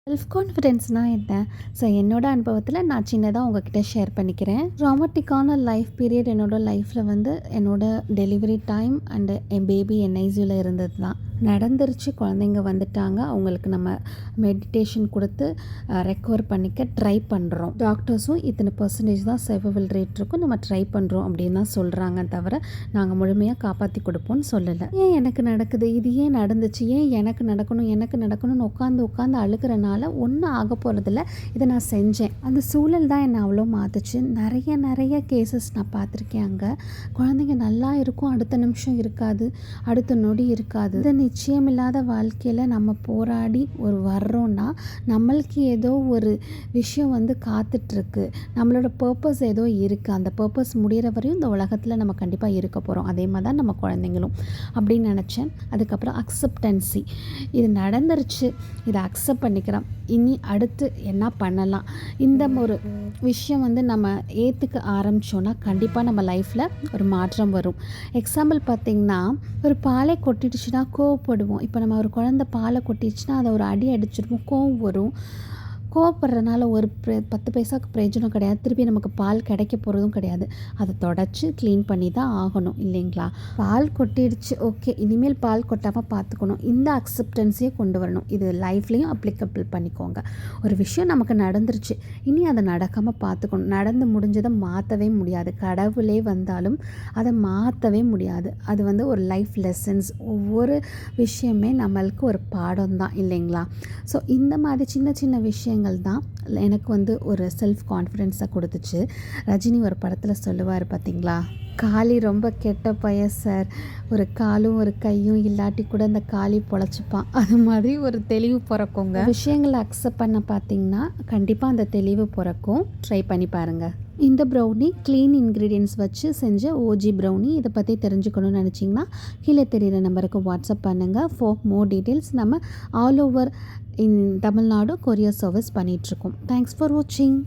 Self கான்ஃபிடென்ஸ்னால் என்ன? So என்னோட அனுபவத்தில் நான் சின்னதாக உங்ககிட்ட ஷேர் பண்ணிக்கிறேன். ட்ராமட்டிக்கான லைஃப் பீரியட் என்னோடய லைஃப்பில் வந்து என்னோடய டெலிவரி டைம் அண்டு என் பேபி என்ஐசியூவில் இருந்தது தான் நடந்துருச்சு. குழந்தைங்க வந்துட்டாங்க. அவங்களுக்கு நம்ம மெடிடேஷன் கொடுத்து ரெக்கவர் பண்ணிக்க ட்ரை பண்ணுறோம். டாக்டர்ஸும் இத்தனை பர்சன்டேஜ் தான் சர்வைவல் ரேட் இருக்கும், நம்ம ட்ரை பண்ணுறோம் அப்படின்னு தான் சொல்கிறாங்க தவிர நாங்கள் முழுமையாக காப்பாற்றி கொடுப்போம்னு சொல்லலை. ஏன் எனக்கு நடக்குது, இது ஏன் நடந்துச்சு, ஏன் எனக்கு நடக்கணும்னு உட்காந்து அழுகிறனால ஒன்றும் ஆக போகிறதில்ல. இதை நான் செஞ்சேன். அந்த சூழல் தான் என்னை அவ்வளோ மாற்றுச்சு. நிறைய கேசஸ் நான் பார்த்துருக்கேன். அங்கே குழந்தைங்க நல்லா இருக்கும், அடுத்த நிமிஷம் இருக்காது, அடுத்த நொடி இருக்காது. இதை நிச்சயமில்லாத வாழ்க்கையில் நம்ம போராடி வர்றோன்னா நம்மளுக்கு ஏதோ ஒரு விஷயம் வந்து காத்துட்ருக்கு, நம்மளோட பர்பஸ் ஏதோ இருக்குது. அந்த பர்பஸ் முடிகிற வரையும் இந்த உலகத்தில் நம்ம கண்டிப்பாக இருக்க போகிறோம். அதே மாதிரி தான் நம்ம குழந்தைங்களும் அப்படின்னு நினச்சேன். அதுக்கப்புறம் அக்செப்டன்சி, இது நடந்துருச்சு, இதை அக்செப்ட் பண்ணிக்கிறோம், இனி அடுத்து என்ன பண்ணலாம், இந்த ஒரு விஷயம் வந்து நம்ம ஏற்றுக்க ஆரம்பித்தோன்னா கண்டிப்பாக நம்ம லைஃப்பில் ஒரு மாற்றம் வரும். எக்ஸாம்பிள் பார்த்திங்கன்னா, ஒரு பாலை கொட்டிடுச்சுன்னா கோவப்படுவோம். இப்போ நம்ம ஒரு குழந்தை பாலை கொட்டிடுச்சுன்னா அதை ஒரு அடி அடிச்சிருப்போம், கோவம் வரும். கோவப்படுறதுனால ஒரு 10 பைசாவுக்கு பிரயோஜனம் கிடையாது, திருப்பி நமக்கு பால் கிடைக்க போகிறதும் கிடையாது. அதை தொடச்சி க்ளீன் பண்ணி தான் ஆகணும் இல்லைங்களா? பால் கொட்டிடுச்சு, ஓகே, இனிமேல் பால் கொட்டாமல் பார்த்துக்கணும். இந்த அக்செப்டன்ஸையே கொண்டு வரணும். இது லைஃப்லேயும் அப்ளிகபிள் பண்ணிக்கோங்க. ஒரு விஷயம் நமக்கு நடந்துருச்சு, இனி அதை நடக்காமல் பார்த்துக்கணும். நடந்து முடிஞ்சதை மாற்றவே முடியாது, கடவுளே வந்தாலும் அதை மாற்றவே முடியாது. அது வந்து ஒரு லைஃப் லெசன்ஸ். ஒவ்வொரு விஷயமே நம்மளுக்கு ஒரு பாடம் தான் இல்லைங்களா? ஸோ இந்த மாதிரி சின்ன சின்ன விஷயங்கள் தான் எனக்கு வந்து ஒரு செல்ஃப் கான்ஃபிடென்ஸை கொடுத்துச்சு. ரஜினி ஒரு படத்தில் சொல்லுவார் பார்த்தீங்களா, காளி ரொம்ப கெட்ட பையன் சார், ஒரு காலும் ஒரு கையும் இல்லாட்டி கூட அந்த காளி பொழைச்சிப்பான். அது மாதிரி ஒரு தெளிவு பிறக்குங்க. விஷயங்களை அக்செப்ட் பண்ண பார்த்தீங்கன்னா கண்டிப்பாக அந்த தெளிவு பிறக்கும். ட்ரை பண்ணி பாருங்கள். இந்த ப்ரௌனி க்ளீன் இன்க்ரீடியன்ட்ஸ் வச்சு செஞ்ச ஓஜி ப்ரௌனி. இதை பற்றி தெரிஞ்சுக்கணும்னு நினச்சிங்கன்னா கீழே தெரிகிற நம்பருக்கு வாட்ஸ்அப் பண்ணுங்கள். ஃபார் மோர் டீட்டெயில்ஸ் நம்ம ஆல் ஓவர் இன் தமிழ்நாடு கொரியர் சர்வீஸ் பண்ணிகிட்ருக்கோம். தேங்க்ஸ் ஃபார் வாட்சிங்.